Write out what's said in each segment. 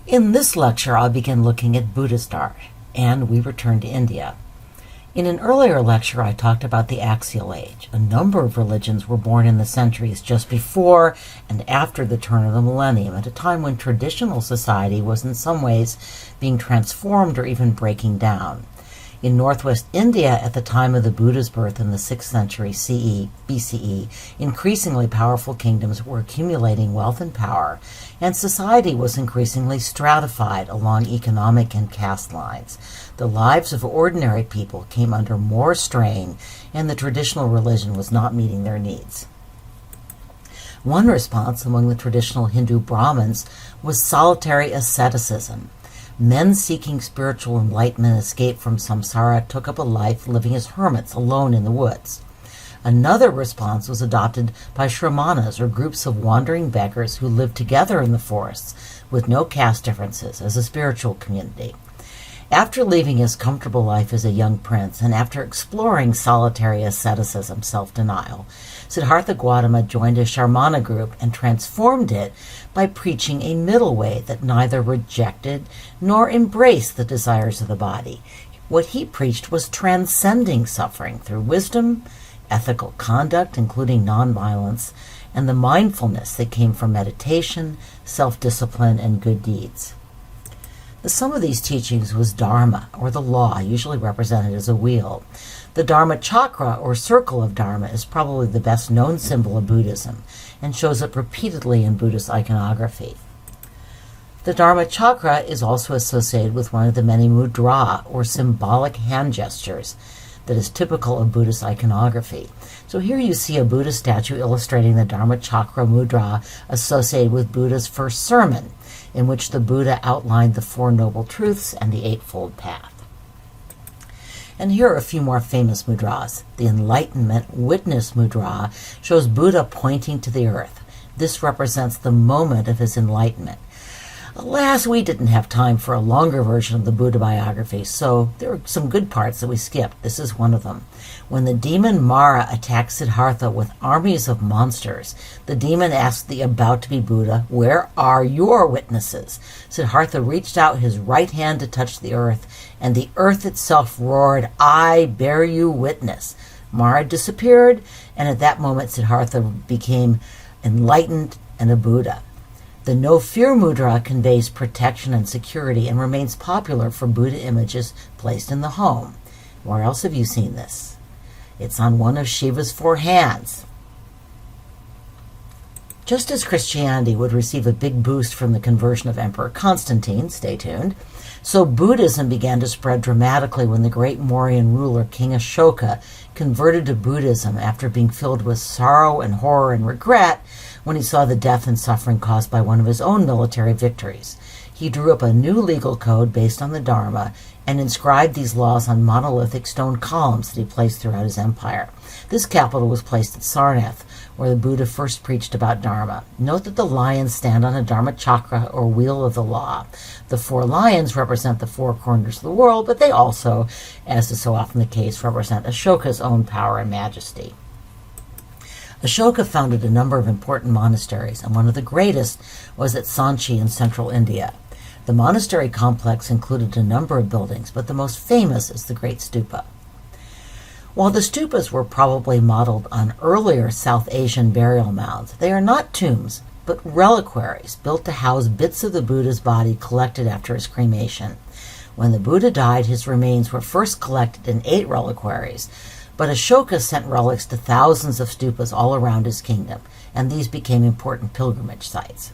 In this lecture, I'll begin looking at Buddhist art, and we return to India. In an earlier lecture, I talked about the Axial Age. A number of religions were born in the centuries just before and after the turn of the millennium, at a time when traditional society was in some ways being transformed or even breaking down. In northwest India, at the time of the Buddha's birth in the 6th century BCE, increasingly powerful kingdoms were accumulating wealth and power, and society was increasingly stratified along economic and caste lines. The lives of ordinary people came under more strain, and the traditional religion was not meeting their needs. One response among the traditional Hindu Brahmins was solitary asceticism. Men seeking spiritual enlightenment, escape from samsara, took up a life living as hermits alone in the woods. Another response was adopted by Brahmanas, or groups of wandering beggars who lived together in the forests with no caste differences as a spiritual community. After leaving his comfortable life as a young prince, and after exploring solitary asceticism, self-denial, Siddhartha Gautama joined a Shramana group and transformed it by preaching a middle way that neither rejected nor embraced the desires of the body. What he preached was transcending suffering through wisdom, ethical conduct, including nonviolence, and the mindfulness that came from meditation, self-discipline, and good deeds. The sum of these teachings was Dharma, or the law, usually represented as a wheel. The Dharma Chakra, or circle of Dharma, is probably the best known symbol of Buddhism and shows up repeatedly in Buddhist iconography. The Dharma Chakra is also associated with one of the many mudra, or symbolic hand gestures, that is typical of Buddhist iconography. So here you see a Buddha statue illustrating the Dharma Chakra mudra associated with Buddha's first sermon, in which the Buddha outlined the Four Noble Truths and the Eightfold Path. And here are a few more famous mudras. The Enlightenment Witness Mudra shows Buddha pointing to the earth. This represents the moment of his enlightenment. Alas, we didn't have time for a longer version of the Buddha biography, so there are some good parts that we skipped. This is one of them. When the demon Mara attacked Siddhartha with armies of monsters, the demon asked the about-to-be Buddha, "Where are your witnesses?" Siddhartha reached out his right hand to touch the earth, and the earth itself roared, "I bear you witness." Mara disappeared, and at that moment Siddhartha became enlightened and a Buddha. The No Fear Mudra conveys protection and security and remains popular for Buddha images placed in the home. Where else have you seen this? It's on one of Shiva's 4 hands. Just as Christianity would receive a big boost from the conversion of Emperor Constantine, stay tuned, so Buddhism began to spread dramatically when the great Mauryan ruler King Ashoka converted to Buddhism after being filled with sorrow and horror and regret when he saw the death and suffering caused by one of his own military victories. He drew up a new legal code based on the Dharma and inscribed these laws on monolithic stone columns that he placed throughout his empire. This capital was placed at Sarnath, where the Buddha first preached about Dharma. Note that the lions stand on a Dharma Chakra, or wheel of the law. The 4 lions represent the 4 corners of the world, but they also, as is so often the case, represent Ashoka's own power and majesty. Ashoka founded a number of important monasteries, and one of the greatest was at Sanchi in central India. The monastery complex included a number of buildings, but the most famous is the Great Stupa. While the stupas were probably modeled on earlier South Asian burial mounds, they are not tombs, but reliquaries built to house bits of the Buddha's body collected after his cremation. When the Buddha died, his remains were first collected in 8 reliquaries, but Ashoka sent relics to thousands of stupas all around his kingdom, and these became important pilgrimage sites.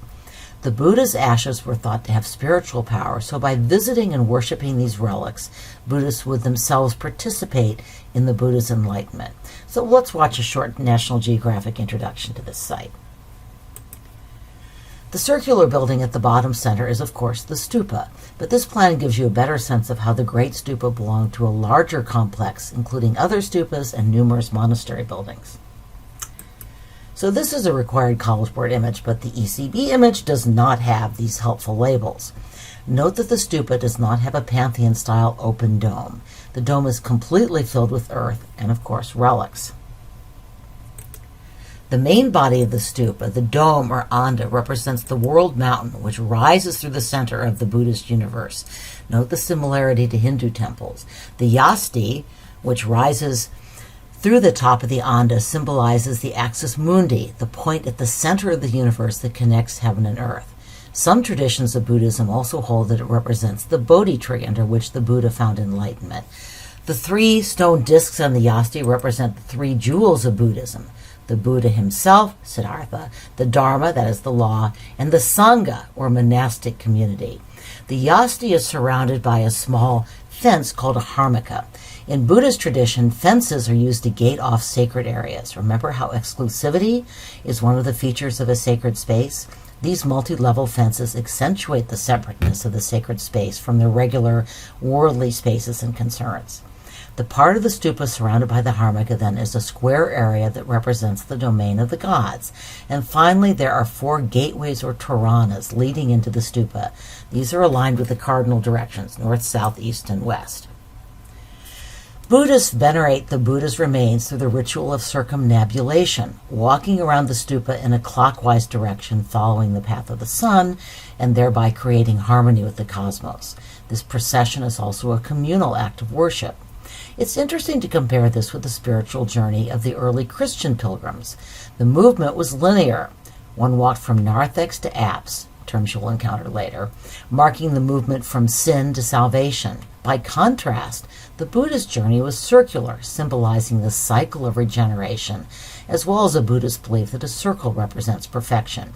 The Buddha's ashes were thought to have spiritual power, so by visiting and worshiping these relics, Buddhists would themselves participate in the Buddha's enlightenment. So let's watch a short National Geographic introduction to this site. The circular building at the bottom center is, of course, the stupa, but this plan gives you a better sense of how the Great Stupa belonged to a larger complex, including other stupas and numerous monastery buildings. So this is a required College Board image, but the ECB image does not have these helpful labels. Note that the stupa does not have a Pantheon-style open dome. The dome is completely filled with earth and, of course, relics. The main body of the stupa, the dome or anda, represents the world mountain which rises through the center of the Buddhist universe. Note the similarity to Hindu temples. The yasti, which rises through the top of the anda, symbolizes the axis mundi, the point at the center of the universe that connects heaven and earth. Some traditions of Buddhism also hold that it represents the Bodhi tree under which the Buddha found enlightenment. The 3 stone discs on the yasti represent the 3 jewels of Buddhism: the Buddha himself, Siddhartha, the Dharma, that is the law, and the Sangha, or monastic community. The yasti is surrounded by a small fence called a harmika. In Buddhist tradition, fences are used to gate off sacred areas. Remember how exclusivity is one of the features of a sacred space? These multi-level fences accentuate the separateness of the sacred space from the regular worldly spaces and concerns. The part of the stupa surrounded by the harmika then is a square area that represents the domain of the gods. And finally, there are 4 gateways or toranas leading into the stupa. These are aligned with the cardinal directions, north, south, east, and west. Buddhists venerate the Buddha's remains through the ritual of circumnambulation, walking around the stupa in a clockwise direction following the path of the sun, and thereby creating harmony with the cosmos. This procession is also a communal act of worship. It's interesting to compare this with the spiritual journey of the early Christian pilgrims. The movement was linear. One walked from narthex to apse, terms you'll encounter later, marking the movement from sin to salvation. By contrast, the Buddhist journey was circular, symbolizing the cycle of regeneration, as well as a Buddhist belief that a circle represents perfection.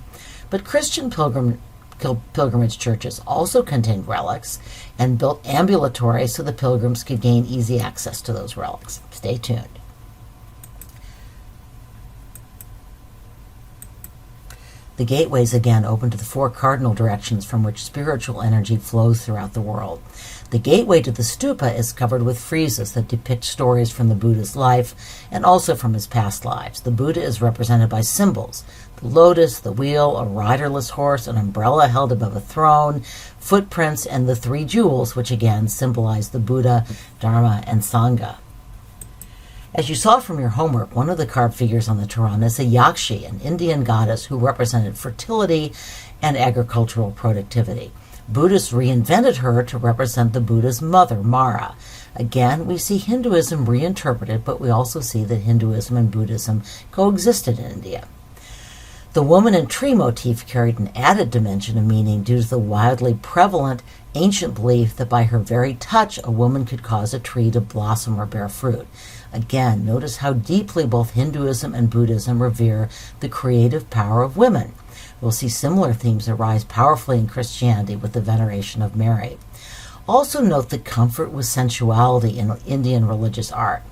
But Christian pilgrimage churches also contained relics and built ambulatories so the pilgrims could gain easy access to those relics. Stay tuned. The gateways again open to the 4 cardinal directions from which spiritual energy flows throughout the world. The gateway to the stupa is covered with friezes that depict stories from the Buddha's life and also from his past lives. The Buddha is represented by symbols: the lotus, the wheel, a riderless horse, an umbrella held above a throne, footprints, and the 3 jewels, which again symbolize the Buddha, Dharma, and Sangha. As you saw from your homework, one of the carved figures on the Torana is a Yakshi, an Indian goddess who represented fertility and agricultural productivity. Buddhists reinvented her to represent the Buddha's mother, Mara. Again, we see Hinduism reinterpreted, but we also see that Hinduism and Buddhism coexisted in India. The woman and tree motif carried an added dimension of meaning due to the wildly prevalent ancient belief that by her very touch a woman could cause a tree to blossom or bear fruit. Again, notice how deeply both Hinduism and Buddhism revere the creative power of women. We'll see similar themes arise powerfully in Christianity with the veneration of Mary. Also note the comfort with sensuality in Indian religious art.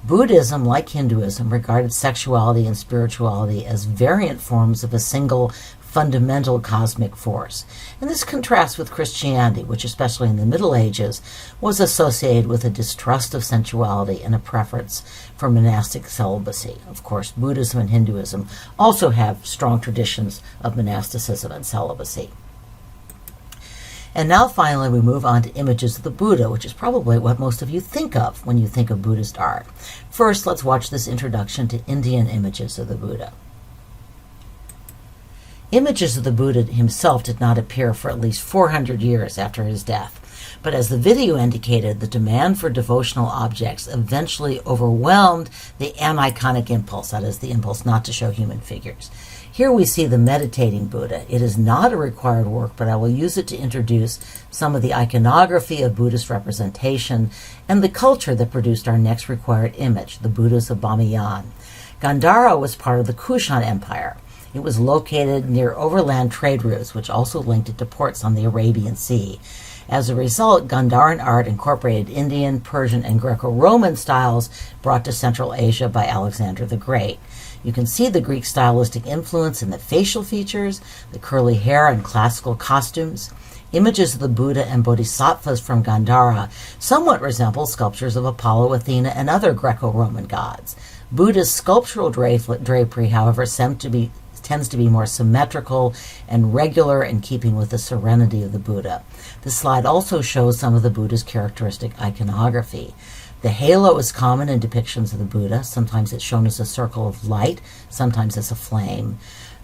Buddhism, like Hinduism, regarded sexuality and spirituality as variant forms of a single fundamental cosmic force. And this contrasts with Christianity, which, especially in the Middle Ages, was associated with a distrust of sensuality and a preference for monastic celibacy. Of course, Buddhism and Hinduism also have strong traditions of monasticism and celibacy. And now finally we move on to images of the Buddha, which is probably what most of you think of when you think of Buddhist art. First, let's watch this introduction to Indian images of the Buddha. Images of the Buddha himself did not appear for at least 400 years after his death. But as the video indicated, the demand for devotional objects eventually overwhelmed the aniconic impulse, that is, the impulse not to show human figures. Here we see the meditating Buddha. It is not a required work, but I will use it to introduce some of the iconography of Buddhist representation and the culture that produced our next required image, the Buddhas of Bamiyan. Gandhara was part of the Kushan Empire. It was located near overland trade routes, which also linked it to ports on the Arabian Sea. As a result, Gandharan art incorporated Indian, Persian, and Greco-Roman styles brought to Central Asia by Alexander the Great. You can see the Greek stylistic influence in the facial features, the curly hair, and classical costumes. Images of the Buddha and Bodhisattvas from Gandhara somewhat resemble sculptures of Apollo, Athena, and other Greco-Roman gods. Buddha's sculptural drapery, however, tends to be more symmetrical and regular in keeping with the serenity of the Buddha. The slide also shows some of the Buddha's characteristic iconography. The halo is common in depictions of the Buddha. Sometimes it's shown as a circle of light, sometimes as a flame.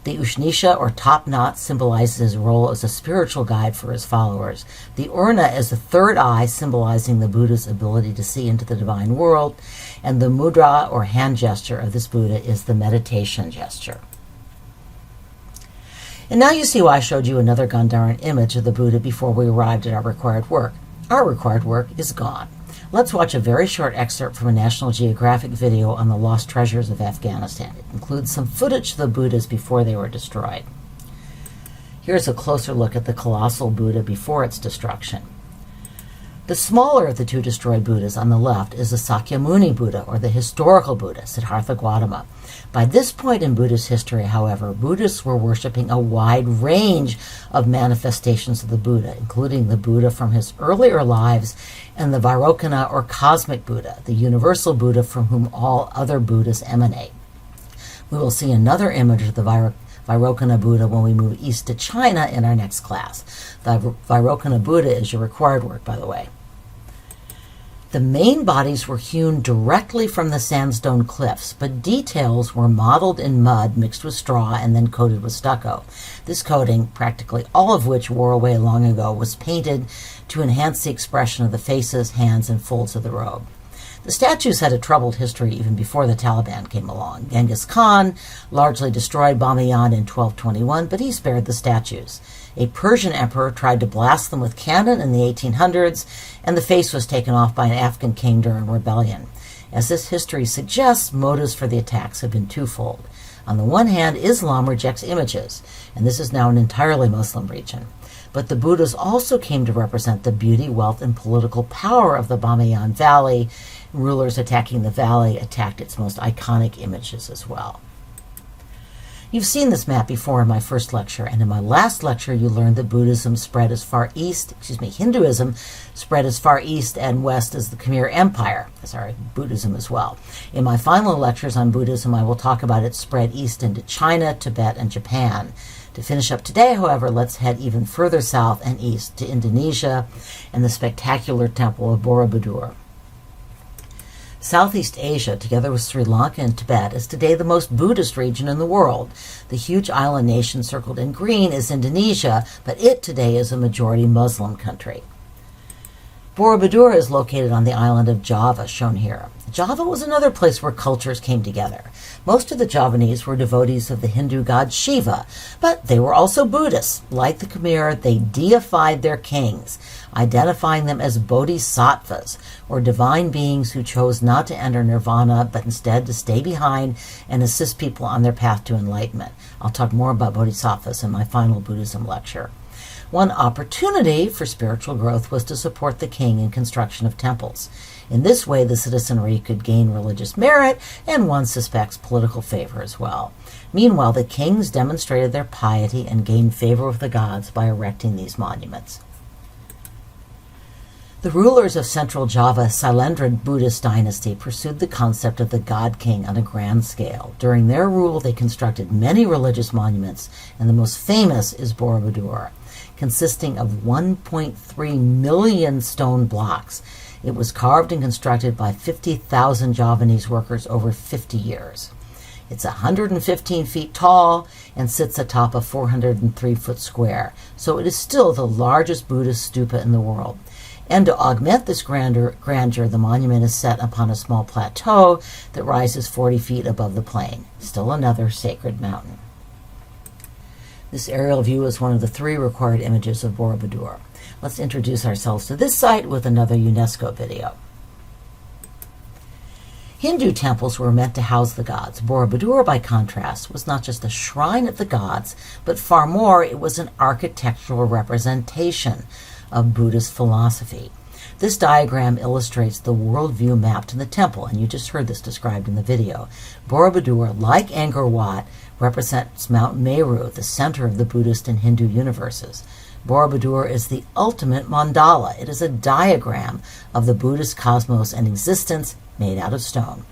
The Ushnisha, or top knot, symbolizes his role as a spiritual guide for his followers. The Urna is the third eye, symbolizing the Buddha's ability to see into the divine world. And the mudra, or hand gesture, of this Buddha is the meditation gesture. And now you see why I showed you another Gandharan image of the Buddha before we arrived at our required work. Our required work is gone. Let's watch a very short excerpt from a National Geographic video on the lost treasures of Afghanistan. It includes some footage of the Buddhas before they were destroyed. Here's a closer look at the colossal Buddha before its destruction. The smaller of the two destroyed Buddhas on the left is the Sakyamuni Buddha, or the historical Buddha, Siddhartha Gautama. By this point in Buddhist history, however, Buddhists were worshipping a wide range of manifestations of the Buddha, including the Buddha from his earlier lives and the Vairocana, or cosmic Buddha, the universal Buddha from whom all other Buddhas emanate. We will see another image of the Vairocana Buddha when we move east to China in our next class. The Vairocana Buddha is your required work, by the way. The main bodies were hewn directly from the sandstone cliffs, but details were modeled in mud mixed with straw and then coated with stucco. This coating, practically all of which wore away long ago, was painted to enhance the expression of the faces, hands, and folds of the robe. The statues had a troubled history even before the Taliban came along. Genghis Khan largely destroyed Bamiyan in 1221, but he spared the statues. A Persian emperor tried to blast them with cannon in the 1800s, and the face was taken off by an Afghan king during rebellion. As this history suggests, motives for the attacks have been twofold. On the one hand, Islam rejects images, and this is now an entirely Muslim region. But the Buddhas also came to represent the beauty, wealth, and political power of the Bamiyan Valley. Rulers attacking the valley attacked its most iconic images as well. You've seen this map before in my first lecture, and in my last lecture you learned that Hinduism spread as far east and west as the Khmer Empire. Buddhism as well. In my final lectures on Buddhism, I will talk about its spread east into China, Tibet, and Japan. To finish up today, however, let's head even further south and east to Indonesia and the spectacular temple of Borobudur. Southeast Asia, together with Sri Lanka and Tibet, is today the most Buddhist region in the world. The huge island nation circled in green is Indonesia, but it today is a majority Muslim country. Borobudur is located on the island of Java, shown here. Java was another place where cultures came together. Most of the Javanese were devotees of the Hindu god Shiva, but they were also Buddhists. Like the Khmer, they deified their kings, identifying them as bodhisattvas, or divine beings who chose not to enter nirvana, but instead to stay behind and assist people on their path to enlightenment. I'll talk more about bodhisattvas in my final Buddhism lecture. One opportunity for spiritual growth was to support the king in construction of temples. In this way, the citizenry could gain religious merit, and one suspects political favor as well. Meanwhile, the kings demonstrated their piety and gained favor with the gods by erecting these monuments. The rulers of central Java, Sailendra Buddhist dynasty, pursued the concept of the god king on a grand scale. During their rule, they constructed many religious monuments, and the most famous is Borobudur, consisting of 1.3 million stone blocks. It was carved and constructed by 50,000 Javanese workers over 50 years. It's 115 feet tall and sits atop a 403-foot square, so it is still the largest Buddhist stupa in the world. And to augment this grandeur, the monument is set upon a small plateau that rises 40 feet above the plain, still another sacred mountain. This aerial view is one of the 3 required images of Borobudur. Let's introduce ourselves to this site with another UNESCO video. Hindu temples were meant to house the gods. Borobudur, by contrast, was not just a shrine of the gods, but far more, it was an architectural representation of Buddhist philosophy. This diagram illustrates the worldview mapped in the temple, and you just heard this described in the video. Borobudur, like Angkor Wat, represents Mount Meru, the center of the Buddhist and Hindu universes. Borobudur is the ultimate mandala. It is a diagram of the Buddhist cosmos and existence made out of stone.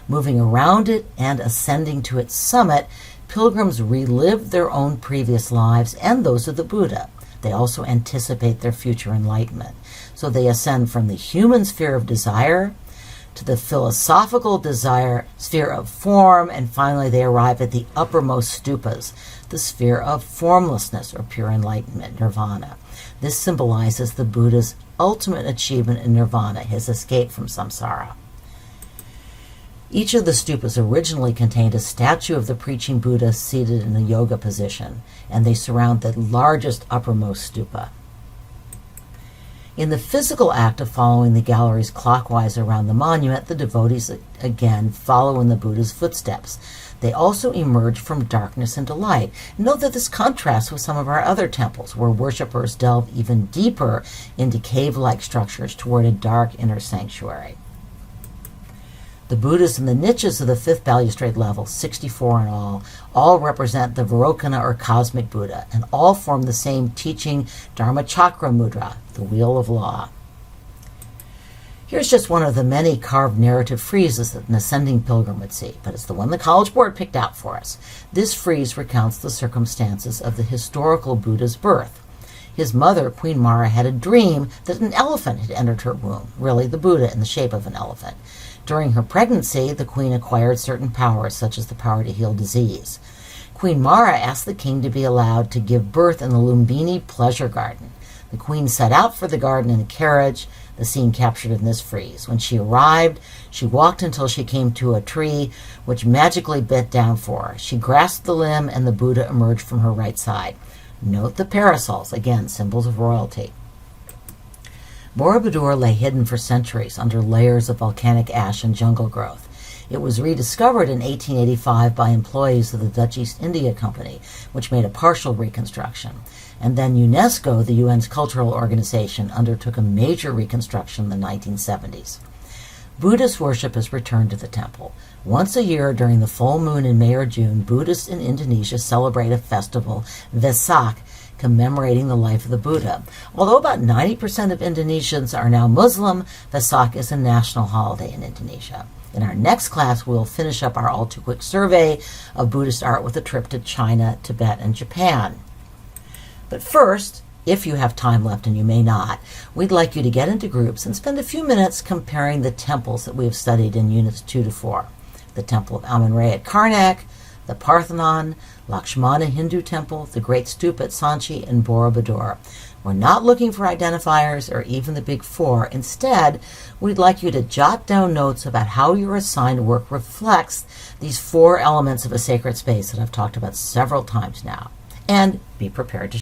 Moving around it and ascending to its summit, pilgrims relive their own previous lives and those of the Buddha. They also anticipate their future enlightenment. So they ascend from the human sphere of desire to the philosophical sphere of form, and finally they arrive at the uppermost stupas, the sphere of formlessness or pure enlightenment, nirvana. This symbolizes the Buddha's ultimate achievement in nirvana, his escape from samsara. Each of the stupas originally contained a statue of the preaching Buddha seated in a yoga position, and they surround the largest uppermost stupa. In the physical act of following the galleries clockwise around the monument, the devotees again follow in the Buddha's footsteps. They also emerge from darkness into light. Note that this contrasts with some of our other temples, where worshippers delve even deeper into cave-like structures toward a dark inner sanctuary. The Buddhas in the niches of the fifth balustrade level, 64 in all represent the Vairocana or cosmic Buddha, and all form the same teaching Dharma Chakra Mudra, the wheel of law. Here's just one of the many carved narrative friezes that an ascending pilgrim would see, but it's the one the College Board picked out for us. This frieze recounts the circumstances of the historical Buddha's birth. His mother, Queen Mara, had a dream that an elephant had entered her womb, really the Buddha in the shape of an elephant. During her pregnancy, the queen acquired certain powers, such as the power to heal disease. Queen Mara asked the king to be allowed to give birth in the Lumbini pleasure garden. The queen set out for the garden in a carriage, the scene captured in this frieze. When she arrived, she walked until she came to a tree, which magically bent down for her. She grasped the limb, and the Buddha emerged from her right side. Note the parasols, again, symbols of royalty. Boromidor lay hidden for centuries under layers of volcanic ash and jungle growth. It was rediscovered in 1885 by employees of the Dutch East India Company, which made a partial reconstruction. And then UNESCO, the UN's cultural organization, undertook a major reconstruction in the 1970s. Buddhist worship has returned to the temple. Once a year during the full moon in May or June, Buddhists in Indonesia celebrate a festival, Vesak, commemorating the life of the Buddha. Although about 90% of Indonesians are now Muslim, Vesak is a national holiday in Indonesia. In our next class, we'll finish up our all-too-quick survey of Buddhist art with a trip to China, Tibet, and Japan. But first, if you have time left, and you may not, we'd like you to get into groups and spend a few minutes comparing the temples that we have studied in Units 2 to 4. The Temple of Amun-Re at Karnak, the Parthenon, Lakshmana Hindu Temple, the Great Stupa at Sanchi, and Boromidor. We're not looking for identifiers or even the big four. Instead, we'd like you to jot down notes about how your assigned work reflects these four elements of a sacred space that I've talked about several times now. And be prepared to